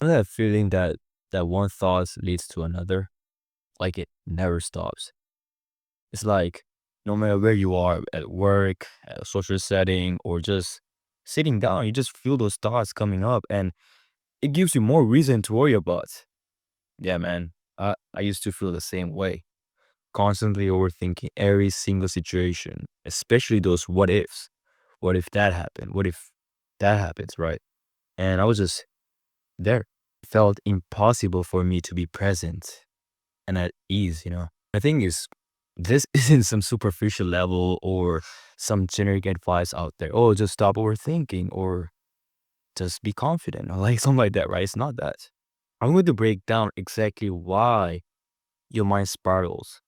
That feeling that one thought leads to another, like it never stops. It's like no matter where you are at work, at a social setting, or just sitting down, you just feel those thoughts coming up and it gives you more reason to worry about. Yeah, man. I used to feel the same way, constantly overthinking every single situation, especially those what ifs. What if that happened? What if that happens, right? And I was just there. It felt impossible for me to be present and at ease. The thing is, this isn't some superficial level or some generic advice out there. Oh, just stop overthinking or just be confident or like something like that, right? It's not that. I'm going to break down exactly why your mind spirals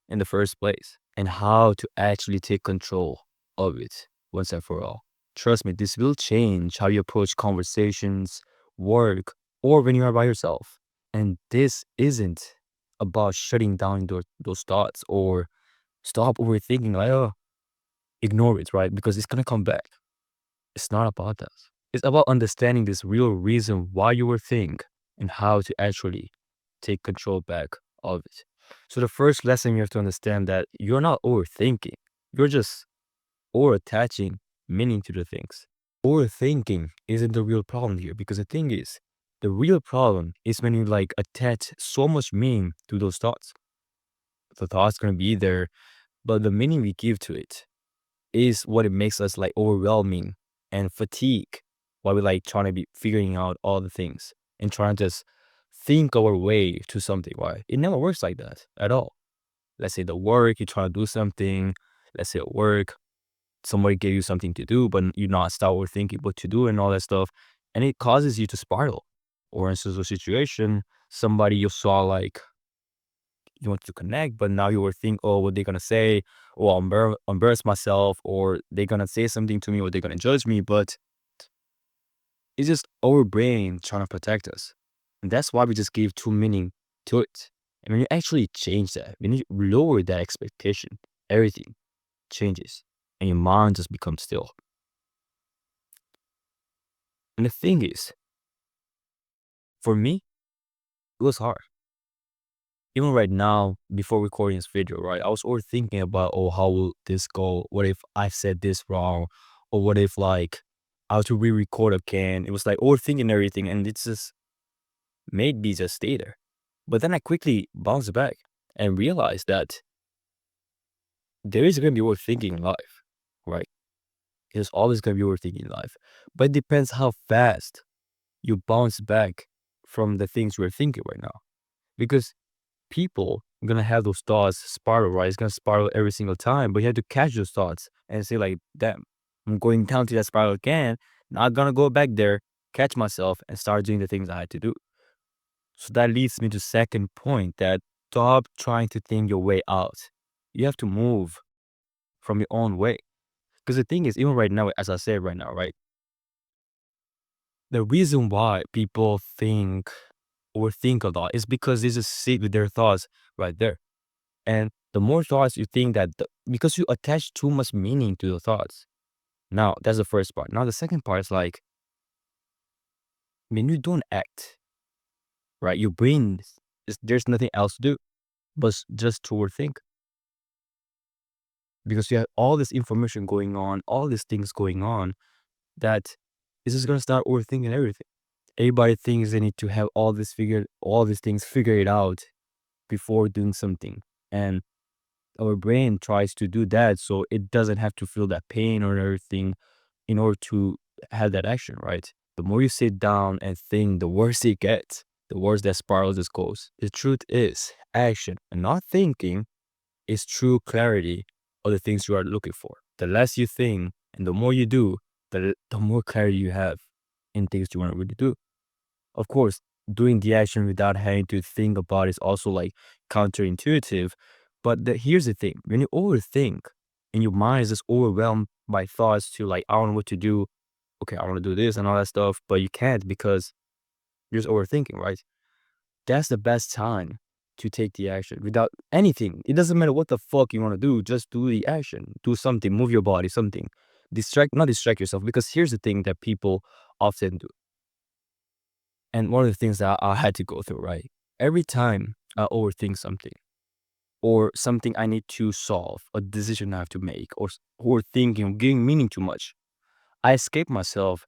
in the first place and how to actually take control of it once and for all. Trust me, this will change how you approach conversations, work, or when you are by yourself. And this isn't about shutting down those thoughts or stop overthinking, like, oh, ignore it, right? Because it's going to come back. It's not about that. It's about understanding this real reason why you were think and how to actually take control back of it. So the first lesson you have to understand that you're not overthinking. You're just over attaching meaning to the things. Overthinking isn't the real problem here because the thing is, the real problem is when you like attach so much meaning to those thoughts. The thought's gonna be there, but the meaning we give to it is what it makes us like overwhelming and fatigue while we like trying to be figuring out all the things and trying to just think our way to something. Why? It never works like that at all. Let's say the work, you try to do something. Let's say at work, somebody gave you something to do, but you not start overthinking what to do and all that stuff. And it causes you to spiral. Or in such a situation, somebody you saw like you want to connect, but now you were think, oh, what they gonna say, or I'll embarrass myself, or they gonna say something to me, or they're gonna judge me. But it's just our brain trying to protect us, and that's why we just give too meaning to it. And when you actually change that, when you lower that expectation, everything changes, and your mind just becomes still. And the thing is, for me, it was hard. Even right now, before recording this video, right, I was overthinking about, oh, how will this go? What if I said this wrong? Or what if like I have to re-record again? It was like overthinking everything and it just made me just stay there. But then I quickly bounced back and realized that there is gonna be overthinking in life, right? There's always gonna be overthinking in life. But it depends how fast you bounce back from the things you're thinking right now. Because people gonna have those thoughts spiral, right? It's gonna spiral every single time, but you have to catch those thoughts and say like, damn, I'm going down to that spiral again. Not gonna go back there, catch myself and start doing the things I had to do. So that leads me to second point that stop trying to think your way out. You have to move from your own way. Because the thing is, even right now, as I said right now, right? The reason why people think or think a lot is because they just sit with their thoughts right there. And the more thoughts you think because you attach too much meaning to the thoughts. Now, that's the first part. Now, the second part is like, when you don't act, right? Your brain, there's nothing else to do but just to overthink because you have all this information going on, all these things going on that is just going to start overthinking everything. Everybody thinks they need to have all these things figured out before doing something. And our brain tries to do that so it doesn't have to feel that pain or everything in order to have that action, right? The more you sit down and think, the worse it gets, the worse that spiral just goes. The truth is, action and not thinking is true clarity of the things you are looking for. The less you think and the more you do, the more clarity you have in things you want to really do. Of course, doing the action without having to think about it is also like counterintuitive. But here's the thing: when you overthink and your mind is just overwhelmed by thoughts to like, I don't know what to do. Okay, I want to do this and all that stuff, but you can't because you're just overthinking, right? That's the best time to take the action without anything. It doesn't matter what the fuck you want to do, just do the action. Do something, move your body, something. Not distract yourself because here's the thing that people often do. And one of the things that I had to go through, right? Every time I overthink something or something I need to solve, a decision I have to make, or thinking, giving meaning too much, I escape myself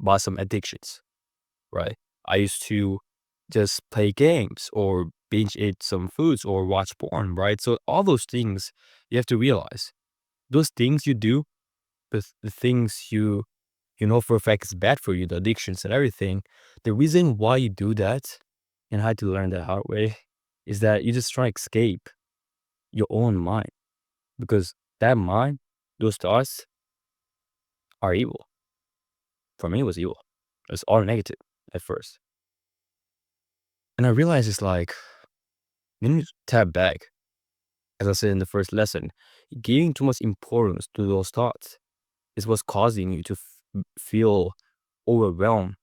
by some addictions, right? I used to just play games or binge eat some foods or watch porn, right? So all those things you have to realize, those things you do, the things you know for a fact is bad for you, the addictions and everything. The reason why you do that, and I had to learn the hard way, is that you just try to escape your own mind because that mind, those thoughts are evil. For me, it was evil. It's all negative at first. And I realized it's like, you need to tap back. As I said in the first lesson, giving too much importance to those thoughts is what's causing you to feel overwhelmed.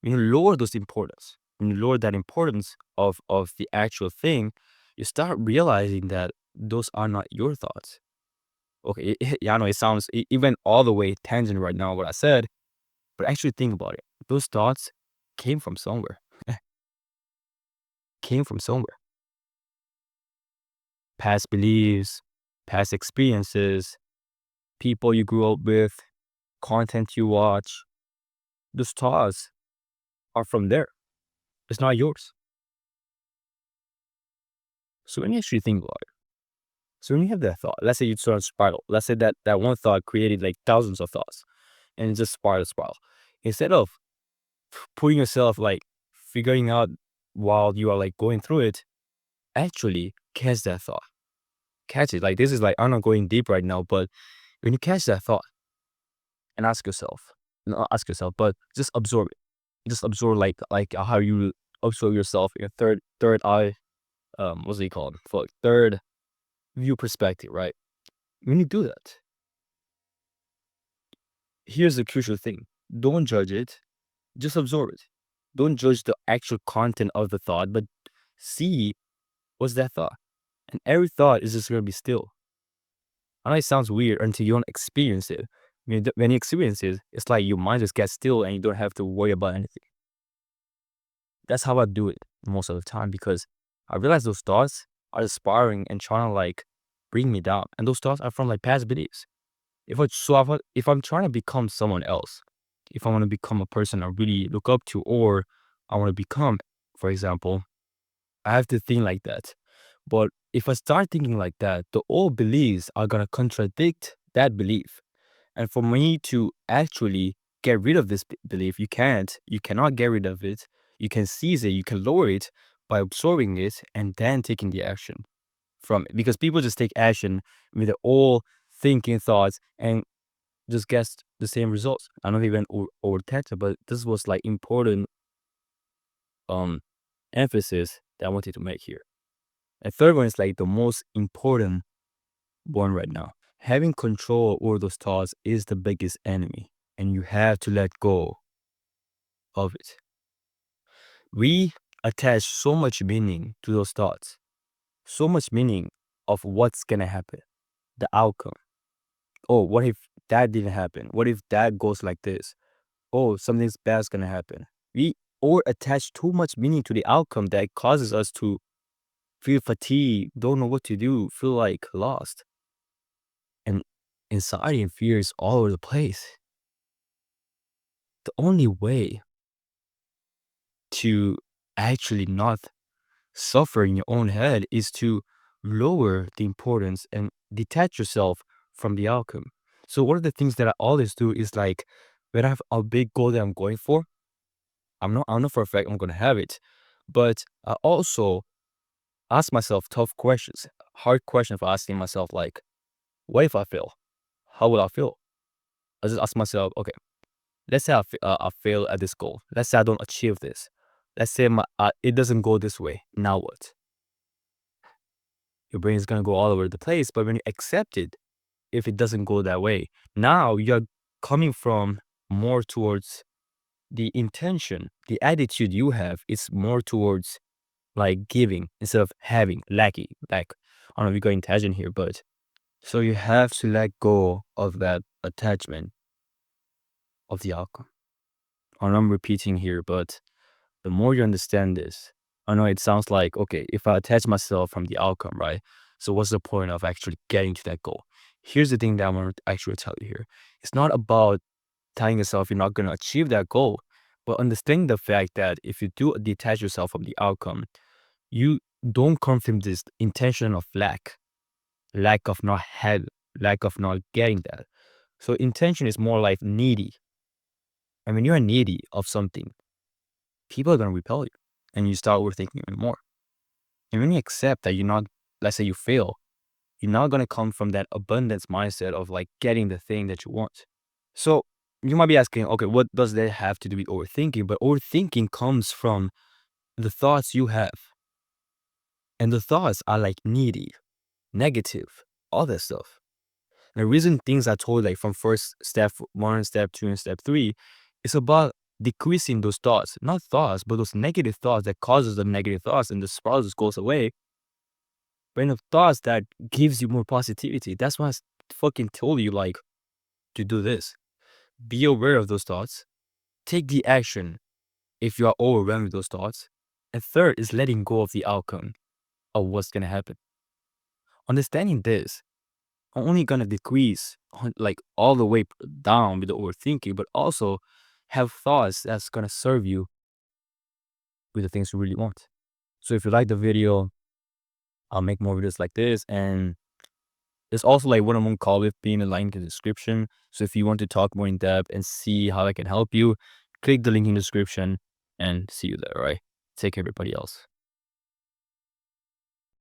When you lower those importance, when you lower that importance of the actual thing, you start realizing that those are not your thoughts. Okay, yeah, I know it sounds even all the way tangent right now what I said, but actually think about it. Those thoughts came from somewhere. Came from somewhere. Past beliefs, past experiences, people you grew up with, content you watch. Those thoughts are from there. It's not yours. So when you actually think about it, so when you have that thought, let's say you start a spiral. Let's say that one thought created like thousands of thoughts, and it just spiral. Instead of putting yourself like figuring out while you are like going through it, actually catch that thought. Catch it. Like this is like I'm not going deep right now, but when you catch that thought and ask yourself, not ask yourself, but just absorb it. Just absorb like how you observe yourself in your third eye. What's it called? Fuck, third view perspective, right? When you do that, here's the crucial thing. Don't judge it. Just absorb it. Don't judge the actual content of the thought, but see what's that thought. And every thought is just gonna be still. I know it sounds weird until you don't experience it. When you experience it, it's like your mind just gets still and you don't have to worry about anything. That's how I do it most of the time because I realize those thoughts are aspiring and trying to like bring me down. And those thoughts are from like past beliefs. If I'm trying to become someone else, if I want to become a person I really look up to, or I want to become, for example, I have to think like that. But if I start thinking like that, the old beliefs are gonna contradict that belief. And for me to actually get rid of this belief, you can't. You cannot get rid of it. You can seize it. You can lower it by absorbing it and then taking the action from it. Because people just take action with their old thinking thoughts and just gets the same results. I don't even over text, but this was like important um emphasis that I wanted to make here. And third one is like the most important one right now. Having control over those thoughts is the biggest enemy, and you have to let go of it. We attach so much meaning to those thoughts, so much meaning of what's gonna happen, the outcome. Oh, what if that didn't happen? What if that goes like this? Oh, something's bad's gonna happen. We or attach too much meaning to the outcome that causes us to feel fatigued, don't know what to do, feel like lost. And anxiety and fear is all over the place. The only way to actually not suffer in your own head is to lower the importance and detach yourself from the outcome. So one of the things that I always do is like when I have a big goal that I'm going for, I know for a fact I'm gonna have it. But I also ask myself tough questions, hard questions for asking myself like, what if I fail? How will I feel? I just ask myself, okay, let's say I fail at this goal. Let's say I don't achieve this. Let's say it doesn't go this way. Now what? Your brain is gonna go all over the place. But when you accept it, if it doesn't go that way, now you're coming from more towards the intention, the attitude you have is more towards like giving instead of having, lacking. Like I don't know if we're going tangent here, but so you have to let go of that attachment of the outcome. and I'm repeating here, but the more you understand this, I know it sounds like, okay, if I attach myself from the outcome, right? So what's the point of actually getting to that goal? Here's the thing that I want to actually tell you here. It's not about telling yourself you're not going to achieve that goal, but understanding the fact that if you do detach yourself from the outcome, you don't come from this intention of lack of not had, lack of not getting that. So intention is more like needy. And when you're needy of something, people are going to repel you and you start overthinking even more. And when you accept that you're not, let's say you fail, you're not going to come from that abundance mindset of like getting the thing that you want. So you might be asking, okay, what does that have to do with overthinking? But overthinking comes from the thoughts you have. And the thoughts are like needy, negative, all that stuff. And the reason things are told like from first step one, step two, and step three, it's about decreasing those thoughts. Not thoughts, but those negative thoughts that causes the negative thoughts and the process goes away. But in the thoughts that gives you more positivity. That's why I fucking told you like to do this. Be aware of those thoughts. Take the action if you are overwhelmed with those thoughts. And third is letting go of the outcome of what's gonna happen. Understanding this not only gonna decrease like all the way down with the overthinking, but also have thoughts that's gonna serve you with the things you really want. So if you like the video, I'll make more videos like this. And there's also like one-on-one call with me in the link in the description. So if you want to talk more in depth and see how I can help you, click the link in the description and see you there, all right? Take care, everybody else.